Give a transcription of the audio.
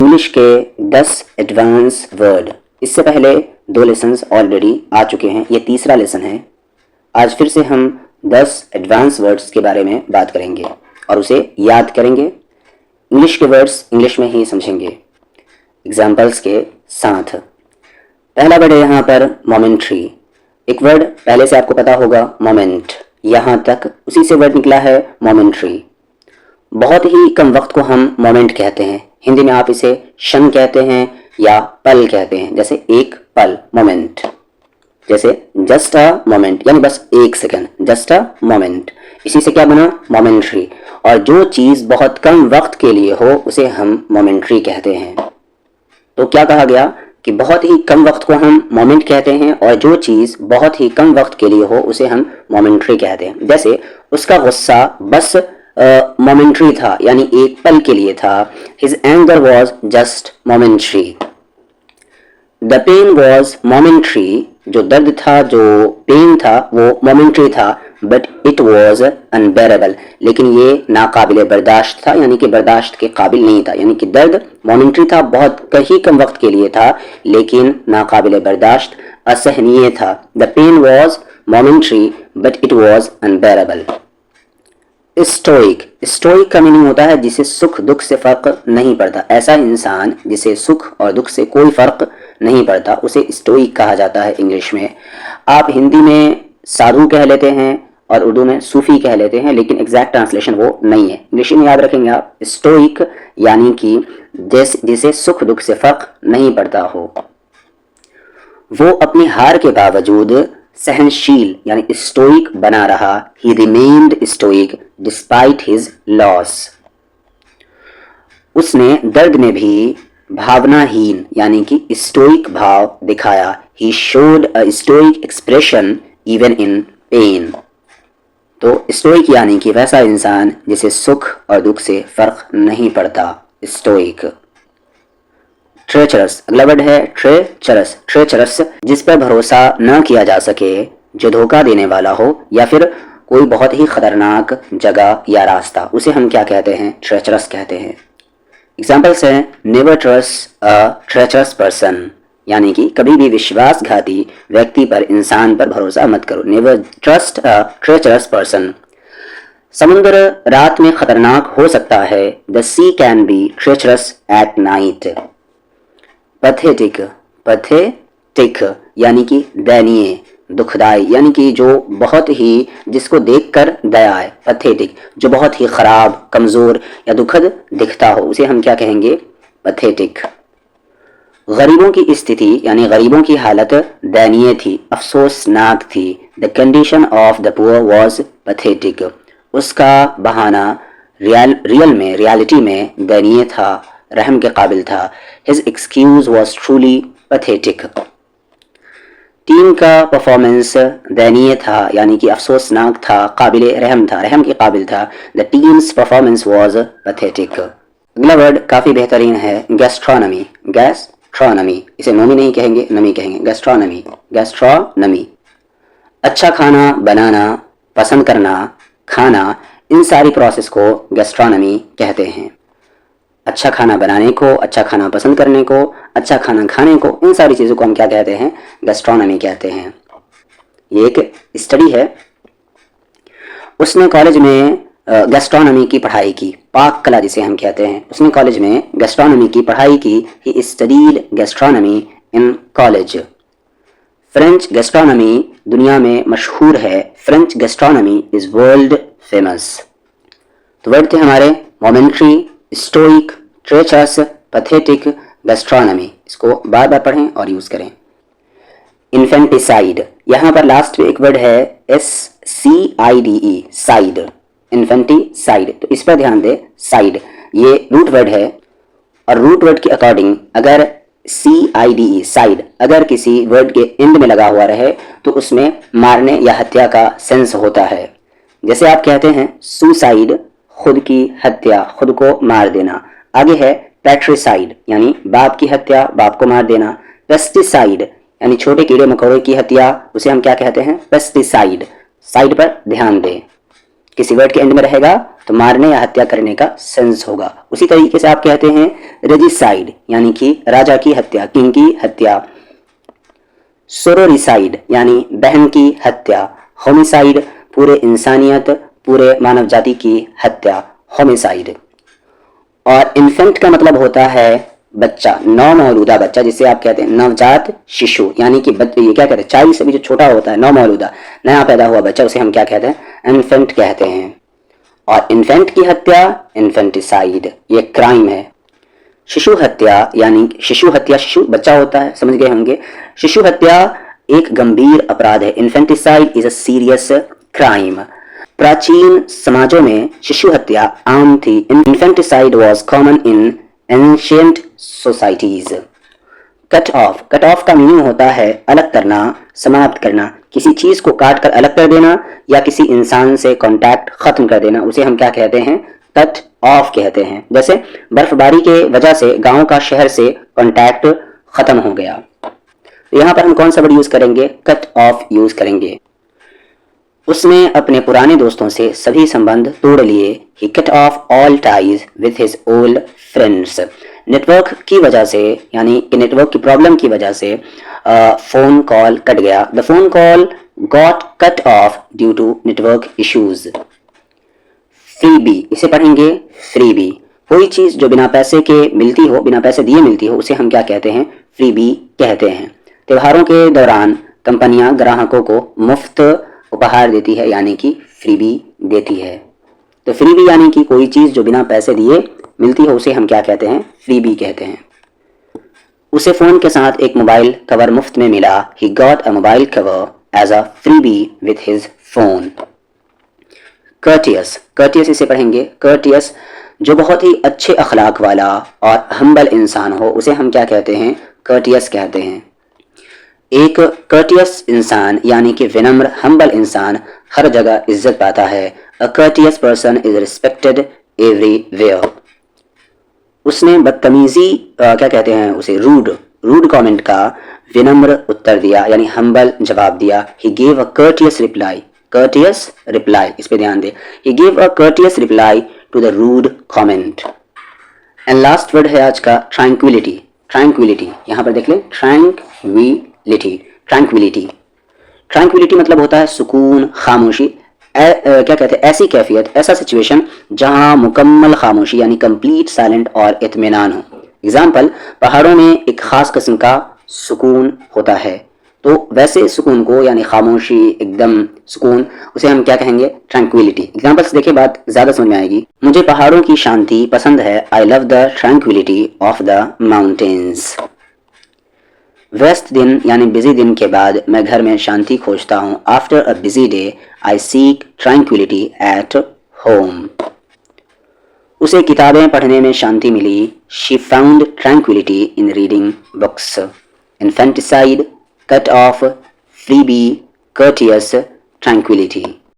English के 10 advance word. इससे पहले 2 लेसन्स ऑलरेडी आ चुके हैं, ये तीसरा लेसन है। आज फिर से हम 10 एडवांस वर्ड्स के बारे में बात करेंगे और उसे याद करेंगे। इंग्लिश के वर्ड्स इंग्लिश में ही समझेंगे एग्जाम्पल्स के साथ। पहला वर्ड है यहाँ पर मोमेंट्री। एक वर्ड पहले से आपको पता होगा, मोमेंट, यहाँ तक उसी से वर्ड निकला है मोमेंट्री। बहुत ही कम वक्त को हम मोमेंट कहते हैं। हिंदी में आप इसे क्षण कहते हैं या पल कहते हैं, जैसे एक पल, मोमेंट। जैसे जस्ट अ मोमेंट यानी बस एक सेकंड, जस्ट अ मोमेंट। इसी से क्या बना, मोमेंट्री। और जो चीज़ बहुत कम वक्त के लिए हो उसे हम मोमेंट्री कहते हैं। तो क्या कहा गया कि बहुत ही कम वक्त को हम मोमेंट कहते हैं और जो चीज़ बहुत ही कम वक्त के लिए हो उसे हम मोमेंट्री कहते हैं। जैसे उसका गुस्सा बस मोमेंट्री था, यानी एक पल के लिए था। His anger was just momentary. The pain was momentary. जो दर्द था, जो पेन था, वो मोमेंट्री था। But it was unbearable. लेकिन ये नाकाबिले बर्दाश्त था, यानी कि बर्दाश्त के काबिल नहीं था। यानी कि दर्द मोमेंट्री था, बहुत ही कम वक्त के लिए था, लेकिन नाकाबिले बर्दाश्त, असहनीय था। The pain was momentary, but it was unbearable. Stoic. Stoic का मीनिंग होता है जिसे सुख दुख से फर्क नहीं पड़ता। ऐसा इंसान जिसे सुख और दुख से कोई फर्क नहीं पड़ता उसे स्टोइक कहा जाता है इंग्लिश में। आप हिंदी में साधु कह लेते हैं और उर्दू में सूफी कह लेते हैं, लेकिन एग्जैक्ट ट्रांसलेशन वो नहीं है। इंग्लिश में याद रखेंगे आप, स्टोइक यानी कि जिसे सुख दुख से फर्क नहीं पड़ता हो। वो अपनी हार के बावजूद सहनशील यानी स्टोइक बना रहा। He remained stoic despite his loss. उसने दर्द में भी भावनाहीन यानी कि स्टोइक भाव दिखाया। He showed a stoic expression even in pain. तो स्टोइक यानी कि वैसा इंसान जिसे सुख और दुख से फर्क नहीं पड़ता, स्टोइक। ट्रेचरस। अगला वर्ड है ट्रेचरस। ट्रेचरस जिस पर भरोसा न किया जा सके, जो धोखा देने वाला हो या फिर कोई बहुत ही खतरनाक जगह या रास्ता, उसे हम क्या कहते हैं, ट्रेचरस कहते हैं। एग्जाम्पल्स हैं, never trust a treacherous person, यानी कि कभी भी विश्वासघाती व्यक्ति पर, इंसान पर भरोसा मत करो। Never trust a treacherous person. समुद्र रात में खतरनाक हो सकता है। The sea can be treacherous at night. Pathetic. Pathetic यानी कि दयनीय, दुखदाई, यानी कि जो बहुत ही, जिसको देखकर दया है। पैथेटिक जो बहुत ही खराब, कमजोर या दुखद दिखता हो उसे हम क्या कहेंगे, पैथेटिक। गरीबों की स्थिति यानी गरीबों की हालत दयनीय थी, अफसोसनाक थी। The condition of the poor was pathetic. उसका बहाना रियलिटी में दयनीय था, रहम के काबिल था। His excuse was truly pathetic. Team का परफॉर्मेंस दयनीय था, यानी कि अफसोसनाक था, काबिल रहम था, रहम के काबिल था। The team's performance was pathetic. अगला वर्ड काफ़ी बेहतरीन है, गैस्ट्रोनमी। गैस्ट्रोनमी, इसे नोमी नहीं कहेंगे, नमी कहेंगे। गैस्ट्रोनमी, गैस्ट्रोनमी। अच्छा खाना बनाना, पसंद करना, खाना, इन सारी प्रोसेस को गैस्ट्रोनमी कहते हैं। अच्छा खाना बनाने को, अच्छा खाना पसंद करने को, अच्छा खाना खाने को, इन सारी चीज़ों को हम क्या कहते हैं, गैस्ट्रोनमी कहते हैं। ये एक स्टडी है। उसने कॉलेज में गैस्ट्रोनमी की पढ़ाई की, पाक कला जिसे हम कहते हैं। उसने कॉलेज में गैस्ट्रोनमी की पढ़ाई की। He studied gastronomy in college. French gastronomy दुनिया में मशहूर है। French gastronomy is world famous. तो वर्ड थे हमारे momentary, stoic, treacherous, pathetic, gastronomy. इसको बार बार पढ़ें और यूज करें। इन्फेंटिसाइड। यहाँ पर लास्ट में एक वर्ड है SCIDE, साइड। इन्फेंटिसाइड, तो इस पर ध्यान दें। साइड ये रूट वर्ड है और रूट वर्ड के अकॉर्डिंग अगर CIDE, साइड, अगर किसी वर्ड के एंड में लगा हुआ रहे तो उसमें मारने या हत्या का सेंस होता है। जैसे आप कहते हैं सुसाइड, खुद की हत्या, खुद को मार देना। आगे है पैट्रिसाइड, यानी बाप की हत्या, बाप को मार देना। पेस्टिसाइड यानी छोटे कीड़े मकोड़े की हत्या, उसे हम क्या कहते हैं, पेस्टिसाइड। साइड पर ध्यान दें। किसी वर्ड के एंड में रहेगा तो मारने या हत्या करने का सेंस होगा। उसी तरीके से आप कहते हैं रेजिसाइड यानी कि राजा की हत्या, किंग की हत्या। सोरोरिसाइड यानी बहन की हत्या। होमिसाइड पूरे इंसानियत, पूरे मानव जाति की हत्या, होमिसाइड। और इन्फेंट का मतलब होता है बच्चा, नवमौलूदा बच्चा, जिसे आप कहते हैं नवजात शिशु, यानी कि ये क्या कहते हैं, चाइल्ड से भी जो छोटा होता है, नवमौलूदा नया पैदा हुआ बच्चा, उसे हम क्या कहते हैं, इन्फेंट कहते हैं। और इन्फेंट की हत्या इन्फेंटिसाइड, ये क्राइम है। शिशु हत्या यानी शिशु हत्या, शिशु बच्चा होता है, समझ गए होंगे। शिशु हत्या एक गंभीर अपराध है। Infanticide is a serious crime. प्राचीन समाजों में शिशु हत्या आम थी। Infanticide was common in ancient societies. Cut off, cut off का मीनिंग होता है अलग करना, समाप्त करना, किसी चीज को काट कर अलग कर देना या किसी इंसान से कांटेक्ट खत्म कर देना, उसे हम क्या कहते हैं, कट ऑफ कहते हैं। जैसे बर्फबारी के वजह से गांव का शहर से कांटेक्ट खत्म हो गया, तो यहां पर हम कौन सा वर्ड यूज करेंगे, कट ऑफ यूज करेंगे। उसने अपने पुराने दोस्तों से सभी संबंध तोड़ लिए। He cut off all ties with his old friends. Network की वजह से, यानी कि नेटवर्क की प्रॉब्लम की वजह से फोन कॉल कट गया। The phone call got cut off due to network issues. Freebie, इसे पढ़ेंगे फ्रीबी। कोई चीज जो बिना पैसे के मिलती हो, बिना पैसे दिए मिलती हो, उसे हम क्या कहते हैं, फ्रीबी कहते हैं। त्योहारों के दौरान कंपनियां ग्राहकों को मुफ्त उपहार देती है, यानी कि फ्रीबी देती है। तो फ्रीबी यानी कि कोई चीज जो बिना पैसे दिए मिलती हो, उसे हम क्या कहते हैं, फ्रीबी कहते हैं। उसे फोन के साथ एक मोबाइल कवर मुफ्त में मिला। He got a mobile cover as a freebie with his phone. Courteous, courteous इसे पढ़ेंगे कर्टियस, जो बहुत ही अच्छे अखलाक वाला और हम्बल इंसान हो, उसे हम क्या कहते हैं, कर्टियस कहते हैं। एक कर्टियस इंसान यानी कि विनम्र हम्बल इंसान हर जगह इज्जत पाता है। A courteous person is respected everywhere. उसने बदतमीजी क्या कहते हैं उसे, रूड, रूड कमेंट का विनम्र उत्तर दिया, यानी हम्बल जवाब दिया। He gave a courteous reply, courteous reply, इस पे ध्यान दे। He gave a courteous reply to the rude comment. And last word है आज का ट्रैंक्विलिटी। ट्रैंक्विलिटी यहां पर देख ले, ट्रैंक्विलिटी, ट्रैंक्विलिटी। ट्रैंक्विलिटी मतलब होता है सुकून, खामोशी। क्या कहते हैं, ऐसी कैफियत, ऐसा सिचुएशन जहां मुकम्मल खामोशी यानी कंप्लीट साइलेंट और इत्मीनान हो। एग्जाम्पल, पहाड़ों में एक खास किस्म का सुकून होता है, तो वैसे सुकून को यानी खामोशी, एकदम सुकून, उसे हम क्या कहेंगे, ट्रैंक्विलिटी। एग्जाम्पल्स देखे बात ज्यादा समझ में आएगी। मुझे पहाड़ों की शांति पसंद है। I love the tranquillity of the mountains. व्यस्त दिन यानी बिजी दिन के बाद मैं घर में शांति खोजता हूँ। After a busy day I seek tranquility at home. उसे किताबें पढ़ने में शांति मिली। She found tranquility in reading books. Infanticide, cut off, freebie, courteous, tranquillity.